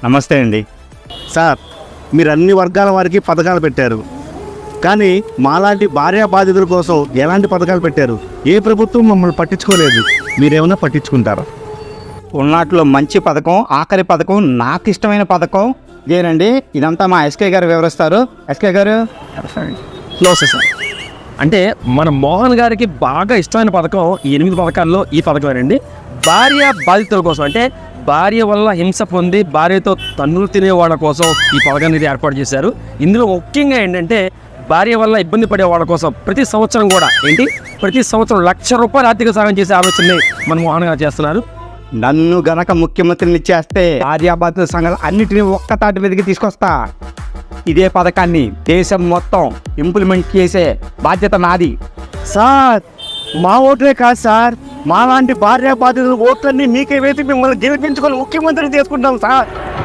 నమస్తే అండి. సార్, మీరు అన్ని వర్గాల వారికి పథకాలు పెట్టారు, కానీ మాలాంటి భార్యా బాధితుల కోసం ఎలాంటి పథకాలు పెట్టారు? ఏ ప్రభుత్వం మమ్మల్ని పట్టించుకోలేదు. మీరేమన్నా పట్టించుకుంటారా? ఉన్నట్లో మంచి పథకం, ఆఖరి పథకం, నాకు ఇష్టమైన పథకం ఇదేనండి. ఇదంతా మా ఎస్కే గారు వివరిస్తారు. ఎస్కే గారు. నమస్తే సార్. అంటే మన మోహన్ గారికి బాగా ఇష్టమైన పథకం ఈ 8 పథకాల్లో ఈ పథకమేనండి. భార్య బాధితుల కోసం, అంటే భార్య వల్ల హింస పొంది భార్యతో తన్నులు తినేవాళ్ళ కోసం ఈ పథకాన్ని ఏర్పాటు చేశారు. ఇందులో ముఖ్యంగా ఏంటంటే భార్య వల్ల ఇబ్బంది పడే వాళ్ళ కోసం ప్రతి సంవత్సరం ప్రతి సంవత్సరం ₹1,00,000 ఆర్థిక సహాయం చేసే ఆలోచనని మన మోహన్ గారు చేస్తున్నారు. నన్ను గనక ముఖ్యమంత్రిని చేస్తే భార్యాబాధితుల సంఘాలు అన్నిటినీ ఒక్క తాటి మీదకి తీసుకొస్తా. ఇదే పథకాన్ని దేశం మొత్తం ఇంప్లిమెంట్ చేసే బాధ్యత నాది. సార్, మా ఓట్లే కాదు సార్, మాలాంటి భార్యా బాధితుల ఓట్లన్నీ మీకే వేసి మిమ్మల్ని గెలిపించుకొని ముఖ్యమంత్రిని చేసుకుంటాం సార్.